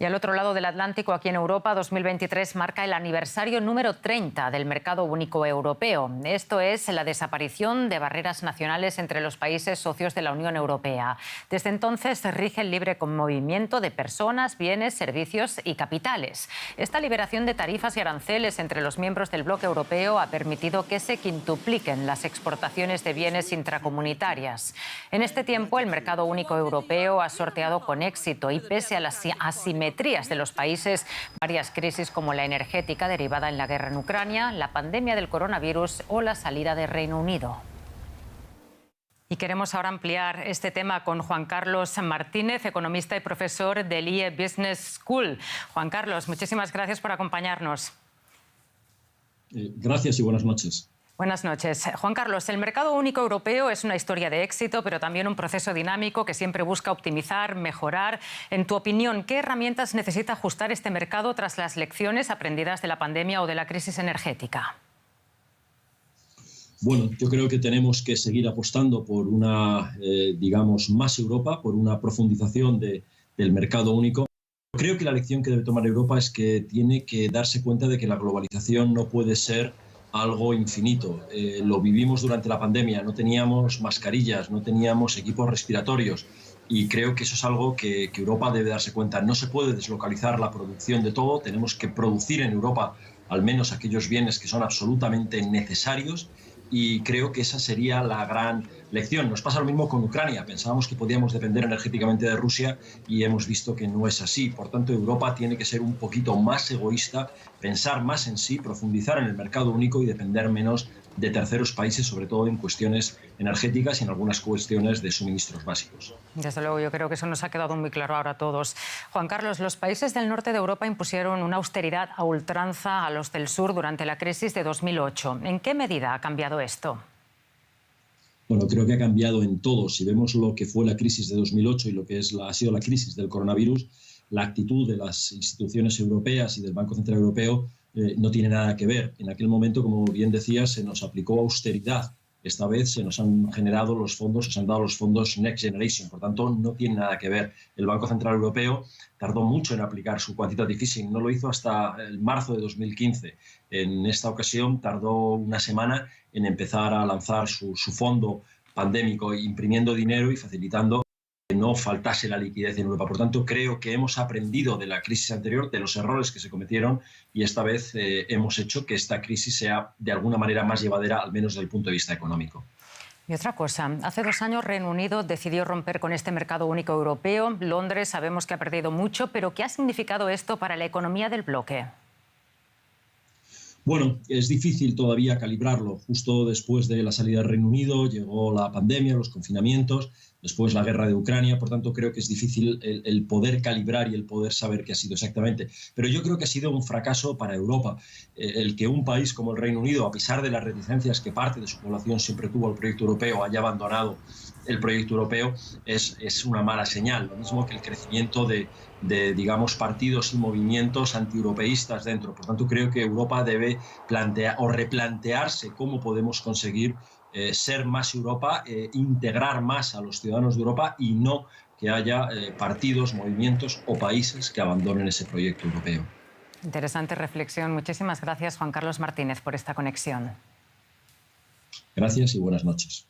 Y al otro lado del Atlántico, aquí en Europa, 2023 marca el aniversario número 30 del mercado único europeo. Esto es la desaparición de barreras nacionales entre los países socios de la Unión Europea. Desde entonces rige el libre movimiento de personas, bienes, servicios y capitales. Esta liberación de tarifas y aranceles entre los miembros del bloque europeo ha permitido que se quintupliquen las exportaciones de bienes intracomunitarias. En este tiempo, el mercado único europeo ha sorteado con éxito y pese a las asimetrías de los países, varias crisis como la energética derivada en la guerra en Ucrania, la pandemia del coronavirus o la salida del Reino Unido. Y queremos ahora ampliar este tema con Juan Carlos Martínez, economista y profesor del IE Business School. Juan Carlos, muchísimas gracias por acompañarnos. Gracias y buenas noches. Buenas noches. Juan Carlos, el mercado único europeo es una historia de éxito, pero también un proceso dinámico que siempre busca optimizar, mejorar. En tu opinión, ¿qué herramientas necesita ajustar este mercado tras las lecciones aprendidas de la pandemia o de la crisis energética? Bueno, yo creo que tenemos que seguir apostando por una, digamos, más Europa, por una profundización del mercado único. Creo que la lección que debe tomar Europa es que tiene que darse cuenta de que la globalización no puede ser algo infinito. Lo vivimos durante la pandemia, no teníamos mascarillas, no teníamos equipos respiratorios y creo que eso es algo que Europa debe darse cuenta. No se puede deslocalizar la producción de todo, tenemos que producir en Europa al menos aquellos bienes que son absolutamente necesarios y creo que esa sería la gran lección. Nos pasa lo mismo con Ucrania. Pensábamos que podíamos depender energéticamente de Rusia y hemos visto que no es así. Por tanto, Europa tiene que ser un poquito más egoísta, pensar más en sí, profundizar en el mercado único y depender menos de terceros países, sobre todo en cuestiones energéticas y en algunas cuestiones de suministros básicos. Desde luego, yo creo que eso nos ha quedado muy claro ahora a todos. Juan Carlos, los países del norte de Europa impusieron una austeridad a ultranza a los del sur durante la crisis de 2008. ¿En qué medida ha cambiado esto? Bueno, creo que ha cambiado en todo. Si vemos lo que fue la crisis de 2008 y lo que ha sido la crisis del coronavirus, la actitud de las instituciones europeas y del Banco Central Europeo no tiene nada que ver. En aquel momento, como bien decía, se nos aplicó austeridad. Esta vez se nos han generado los fondos, se han dado los fondos Next Generation. Por tanto, no tiene nada que ver. El Banco Central Europeo tardó mucho en aplicar su quantitative easing. No lo hizo hasta el marzo de 2015. En esta ocasión tardó una semana en empezar a lanzar su fondo pandémico, imprimiendo dinero y facilitando que no faltase la liquidez en Europa. Por tanto, creo que hemos aprendido de la crisis anterior, de los errores que se cometieron y esta vez hemos hecho que esta crisis sea de alguna manera más llevadera, al menos desde el punto de vista económico. Y otra cosa, hace 2 años Reino Unido decidió romper con este mercado único europeo. Londres sabemos que ha perdido mucho, pero ¿qué ha significado esto para la economía del bloque? Bueno, es difícil todavía calibrarlo. Justo después de la salida del Reino Unido llegó la pandemia, los confinamientos, después la guerra de Ucrania. Por tanto, creo que es difícil el poder calibrar y el poder saber qué ha sido exactamente. Pero yo creo que ha sido un fracaso para Europa. El que un país como el Reino Unido, a pesar de las reticencias que parte de su población siempre tuvo al proyecto europeo, haya abandonado el proyecto europeo es una mala señal. Lo mismo que el crecimiento de digamos, partidos y movimientos antieuropeístas dentro. Por tanto, creo que Europa debe plantear o replantearse cómo podemos conseguir ser más Europa, integrar más a los ciudadanos de Europa y no que haya partidos, movimientos o países que abandonen ese proyecto europeo. Interesante reflexión. Muchísimas gracias, Juan Carlos Martínez, por esta conexión. Gracias y buenas noches.